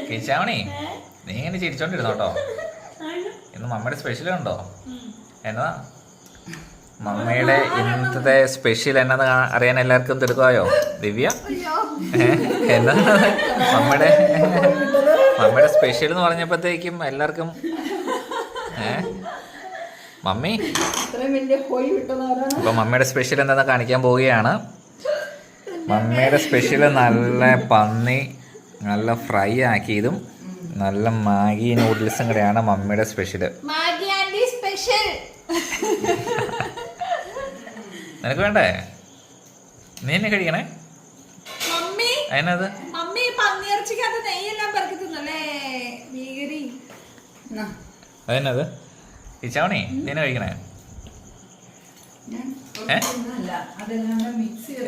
കിച്ചാമണി നീ ഇങ്ങനെ ചിരിച്ചോണ്ടിരുന്നോട്ടോ. ഇന്ന് മമ്മിയുടെ സ്പെഷ്യൽ ഉണ്ടോ? എന്നതാ മമ്മിയുടെ ഇന്നത്തെ സ്പെഷ്യൽ എന്നത് അറിയാൻ എല്ലാവർക്കും തിടുക്കമായോ? ദിവ്യ എന്താ മമ്മിയുടെ സ്പെഷ്യൽ എന്ന് പറഞ്ഞപ്പോഴത്തേക്കും എല്ലാവർക്കും മമ്മി അപ്പൊ മമ്മിയുടെ സ്പെഷ്യൽ എന്താ കാണിക്കാൻ പോവുകയാണ്. മമ്മിയുടെ സ്പെഷ്യൽ നല്ല പന്നി നല്ല ഫ്രൈ ആക്കിയതും നല്ല മാഗി നൂഡിൽസും കൂടെയാണ് മമ്മിയുടെ സ്പെഷ്യൽ. നിനക്ക് വേണ്ടേ? നീ എന്നെ കഴിക്കണേ. അതിനത് അതിനത് ഇച്ചാവണി നീ കഴിക്കണേ.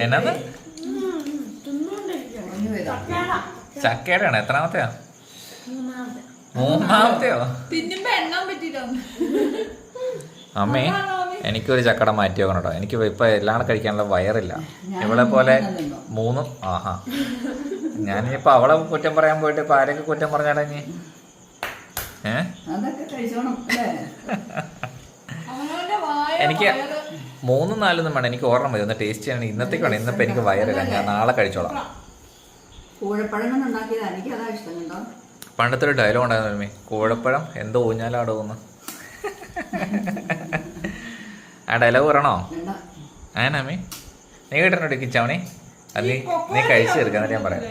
എന്നത് ചക്കയുടെ ആണ്. എത്രാമത്തെയോ? മൂന്നാമത്തെയോ? അമ്മേ എനിക്കൊരു ചക്കട മാറ്റി വെക്കണം കേട്ടോ. എനിക്ക് ഇപ്പൊ എല്ലാം കഴിക്കാനുള്ള വയറില്ല. ഇവളെ പോലെ മൂന്നും. ആഹാ, ഞാനിപ്പോ അവളെ കുറ്റം പറയാൻ പോയിട്ട് ഇപ്പൊ ആരൊക്കെ കുറ്റം പറഞ്ഞാടാ നീ? എനിക്ക് 3-4 വേണം. എനിക്ക് ഓർമ്മ മതി. ഒന്ന് ടേസ്റ്റ് ചെയ്യണം. ഇന്നത്തേക്ക് വേണം. ഇന്നിപ്പോ എനിക്ക് വയറില്ല. ഞാൻ നാളെ കഴിച്ചോളാം. പണ്ടത്തെ ഒരു ഡയലോഗ് ഉണ്ടായിരുന്നു, കൂഴപ്പഴം എന്തോ ഊഞ്ഞാലാടുമെന്ന്. ആ ഡയലോഗ് പറയണോ? ആനമ്മി നീ കേട്ടിട്ടുണ്ടോ കിച്ചാവണി? അത് നീ കഴിച്ചു തീർക്കുക എന്നിട്ട് ഞാൻ പറയാം.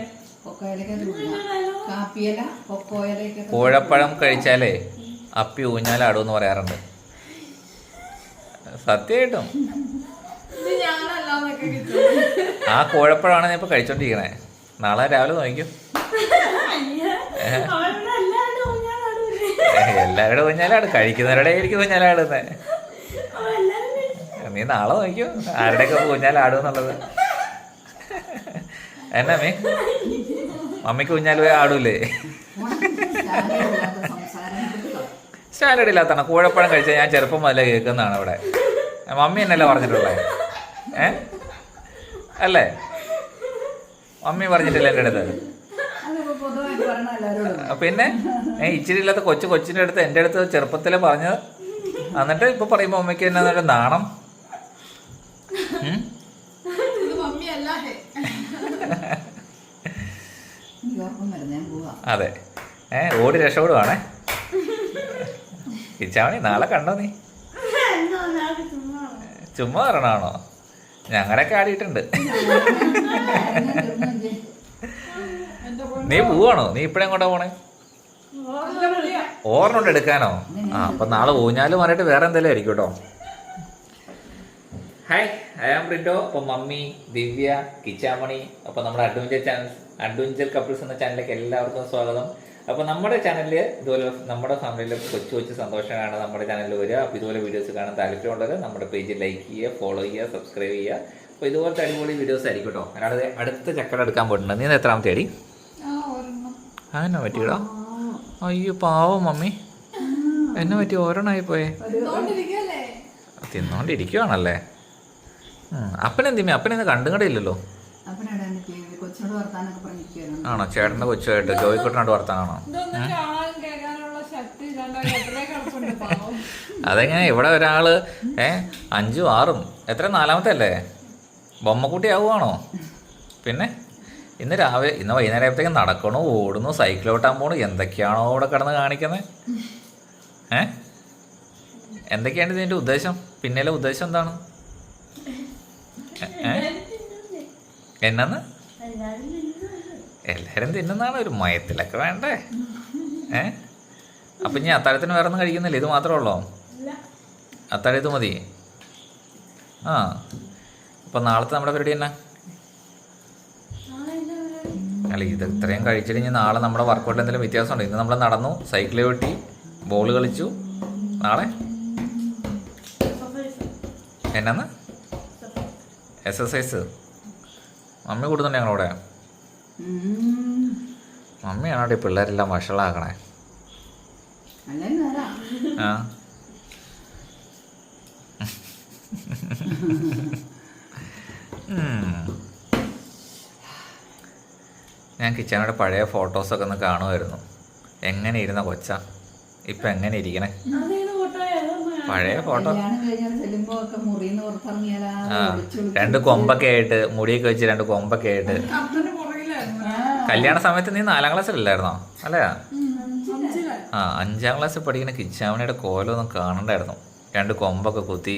കൂഴപ്പഴം കഴിച്ചാലേ അപ്പി ഊഞ്ഞാലാടുമെന്ന് പറയാറുണ്ട്. സത്യമായിട്ടും ആ കൂഴപ്പഴമാണ് ഞാൻ ഇപ്പൊ കഴിച്ചോണ്ടിരിക്കണേ. നാളെ രാവിലെ നോക്കിക്കും. എല്ലാവരുടെ ഊഞ്ഞാലാട് കഴിക്കുന്നവരുടെ ആയിരിക്കും ഊഞ്ഞാലാടുന്നേ. നീ നാളെ നോക്കിയോ ആരുടെയൊക്കെ ഊഞ്ഞാലാടുമെന്നുള്ളത്. എന്നാ മമ്മിക്ക് ഊഞ്ഞാൽ പോയി ആടൂലേ? സ്റ്റാൻഡേർഡ് ഇല്ലാത്തതാണ്. കൂഴപ്പഴം കഴിച്ചാൽ ഞാൻ ചെറുപ്പം മുതലേ കേൾക്കുന്നതാണ് ഇവിടെ. മമ്മി എന്നല്ലേ പറഞ്ഞിട്ടുള്ളത്? അല്ലേ? മമ്മി പറഞ്ഞിട്ടില്ല എൻ്റെ അടുത്ത്. പിന്നെ ഇച്ചിരി ഇല്ലാത്ത കൊച്ചിൻ്റെ അടുത്ത് എൻ്റെ അടുത്ത് ചെറുപ്പത്തിലെ പറഞ്ഞത്. എന്നിട്ട് ഇപ്പൊ പറയുമ്പോ അമ്മയ്ക്ക് എന്നാ നാണം. അതെ, ഓടി രക്ഷപ്പെടുവാണേ. കിച്ചാവണി നാളെ കണ്ടോ നീ? ചുമ്മാ പറയണാണോ? ഞങ്ങളൊക്കെ ആടിയിട്ടുണ്ട്. നീ പോവാണോ? നീ ഇപ്പഴേ കൊണ്ടാ പോണേ? ഓർമ്മ എടുക്കാനോ? ആ അപ്പൊ നാളെ ഊഞ്ഞാലും മാറിയിട്ട് വേറെ എന്തെങ്കിലും ആയിരിക്കും കേട്ടോ. Hi, I am Rindo. അപ്പൊ മമ്മി, ദിവ്യ, കിച്ചാമണി, അപ്പൊ നമ്മുടെ അഡ്വഞ്ചർ കപ്പിൾസ് എന്ന ചാനലിലേക്ക് എല്ലാവർക്കും സ്വാഗതം. അപ്പൊ നമ്മുടെ ചാനലിൽ ഇതുപോലെ നമ്മുടെ ഫാമിലിയിൽ കൊച്ചു സന്തോഷമാണ് നമ്മുടെ ചാനലിൽ വരിക. അപ്പൊ ഇതുപോലെ വീഡിയോസ് കാണാൻ താല്പര്യമുള്ളത് നമ്മുടെ പേജ് ലൈക്ക് ചെയ്യുക, ഫോളോ ചെയ്യുക, സബ്സ്ക്രൈബ് ചെയ്യുക. അപ്പൊ ഇതുപോലത്തെ അടിപൊളി വീഡിയോസ് ആയിരിക്കും കേട്ടോ. അല്ലാതെ അടുത്ത ചക്കട എടുക്കാൻ പോയിട്ടുണ്ട്. നീ എത്രാമത്തെ അടി? അതെന്നാ പറ്റിയടാ? അയ്യോ പാവം മമ്മി, എന്നെ പറ്റി ഓരോന്നായി പോയേ. തിന്നോണ്ടിരിക്കുവാണല്ലേ? അപ്പനെന്തിമേ? അപ്പനെന്ന് കണ്ടുകടയില്ലല്ലോ. ആണോ? ചേട്ടന്റെ കൊച്ചുമായിട്ട് ജോയിക്കുട്ടനോട് വർത്താനാണോ? അതെങ്ങനെ ഇവിടെ ഒരാള് 5ഉം 6ഉം എത്ര 4മത്തെ അല്ലേ? ബൊമ്മക്കുട്ടി ആവുകയാണോ? പിന്നെ ഇന്ന് വൈകുന്നേരത്തേക്ക് നടക്കണു, ഓടുന്നു, സൈക്കിൾ ഓട്ടാൻ പോണു. എന്തൊക്കെയാണോ ഇവിടെ കിടന്ന് കാണിക്കുന്നത്? എന്തൊക്കെയാണ് ഇതിന്റെ ഉദ്ദേശം? പിന്നിലെ ഉദ്ദേശം എന്താണ്? എന്നാന്ന്? എല്ലാരും തിന്നുന്നതാണ്. ഒരു മയത്തിലൊക്കെ വേണ്ടേ? അപ്പൊ ഇനി അത്താഴത്തിന് വേറെ ഒന്നും കഴിക്കുന്നില്ല? ഇത് മാത്രമേ ഉള്ളോ? അത്താഴത്ത് മതി. ആ അപ്പൊ നാളത്തെ നമ്മുടെ പരിപാടി എന്നാ? അല്ല, ഇത് ഇത്രയും കഴിച്ചിട്ട് ഇനി നാളെ നമ്മുടെ വർക്കൗട്ട് എന്തെങ്കിലും വ്യത്യാസമുണ്ടോ? ഇന്ന് നമ്മൾ നടന്നു, സൈക്കിൾ ഓട്ടി, ബോൾ കളിച്ചു. നാളെ എന്നാന്ന്? എക്സസൈസ് മമ്മി കൂടുന്നുണ്ട് ഞങ്ങളവിടെ. മമ്മിയാണോ ഈ പിള്ളേരെല്ലാം വഷളാക്കണേ? ആ ഞാൻ കിച്ചാമ്മയുടെ പഴയ ഫോട്ടോസൊക്കെ ഒന്ന് കാണുമായിരുന്നു. എങ്ങനെ ഇരുന്ന കൊച്ച ഇപ്പം എങ്ങനെ ഇരിക്കണേ? പഴയ ഫോട്ടോ ആ 2 കൊമ്പൊക്കെ ആയിട്ട്, മുടിയൊക്കെ വെച്ച് 2 കൊമ്പൊക്കെ ആയിട്ട്. കല്യാണ സമയത്ത് നീ 4ാം ക്ലാസ്സിലല്ലായിരുന്നോ? അല്ലേ? ആ 5ാം ക്ലാസ്സിൽ പഠിക്കുന്ന കിച്ചാമണിയുടെ കോലമൊന്നും കാണണ്ടായിരുന്നു. 2 കൊമ്പൊക്കെ കുത്തി.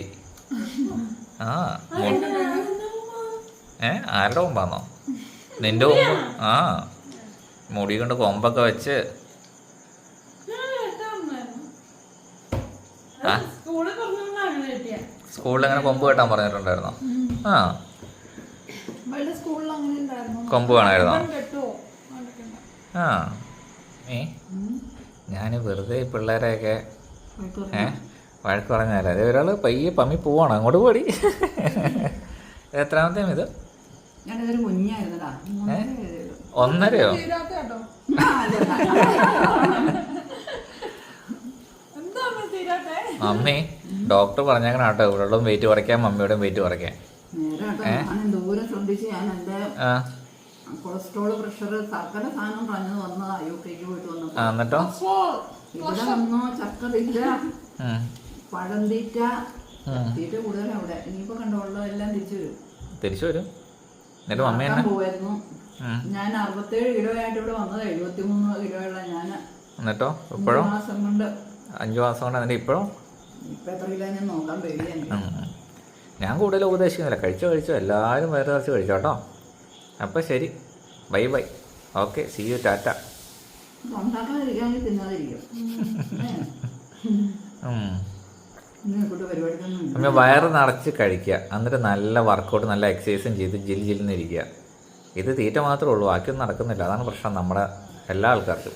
ആ ആരുടെ കൊമ്പാന്നോ? നിന്റെ കൊമ്പ്. ആ മുടി കൊണ്ട് കൊമ്പൊക്കെ വെച്ച്. ആ സ്കൂളിൽ അങ്ങനെ കൊമ്പ് കെട്ടാൻ പറഞ്ഞിട്ടുണ്ടായിരുന്നോ? ആ കൊമ്പ് വേണമായിരുന്നോ? ആ ഞാൻ വെറുതെ ഈ പിള്ളേരെയൊക്കെ വഴക്ക് പറഞ്ഞാലേ അത് ഒരാൾ പയ്യെ പമ്മി പോവാണ്. അങ്ങോട്ട് പോടി. എത്രാമത്തെയും ഇത്? 1.5യോ? മമ്മി ഡോക്ടർ പറഞ്ഞേക്കണ കേട്ടോ, ഇവരോടും വെയിറ്റ് കുറയ്ക്കാൻ, മമ്മിയോടും വെയിറ്റ് കുറയ്ക്കാൻ. കൊളസ്ട്രോള്, പ്രഷർ, സകല സാധനം പറഞ്ഞു വന്നതാ. യുകെക്ക് പോയിട്ട് വന്നു. എന്നിട്ടോ ഇവിടെ വന്നോ ചക്കറില്ല, പഴം തീറ്റ കൂടുതലാണ് അവിടെ. ഇനിയിപ്പോ കണ്ടോളൂ എല്ലാം തിരിച്ചു വരും. എന്നിട്ട് മമ്മി പോവായിരുന്നു. ഞാൻ 67 കിലോ ആയിട്ട് ഇവിടെ വന്നത്. 73 കിലോയുള്ള ഞാൻ. എന്നിട്ടോ ഇപ്പോഴും 5 മാസം കൊണ്ട്. 5 മാസം കൊണ്ട്. എന്നിട്ട് ഇപ്പോഴും ഇപ്പൊ എത്ര കിലോ ഞാൻ നോക്കാൻ പേടിയാണ്. ഞാൻ കൂടുതൽ ഉപദേശിക്കുന്നില്ല. കഴിച്ചോ എല്ലാവരും വേറെ കുറച്ച് കഴിച്ചോ കേട്ടോ. അപ്പം ശരി, ബൈ. ഓക്കെ, സീ യു, ടാറ്റ. അമ്മ വയറ് നിറച്ച് കഴിക്കുക, എന്നിട്ട് നല്ല വർക്കൗട്ട്, നല്ല എക്സസൈസും ചെയ്ത് ജില്ലിന്നിരിക്കുക. ഇത് തീറ്റ മാത്രമേ ഉള്ളൂ, ബാക്കിയൊന്നും നടക്കുന്നില്ല. അതാണ് പ്രശ്നം നമ്മുടെ എല്ലാ ആൾക്കാർക്കും.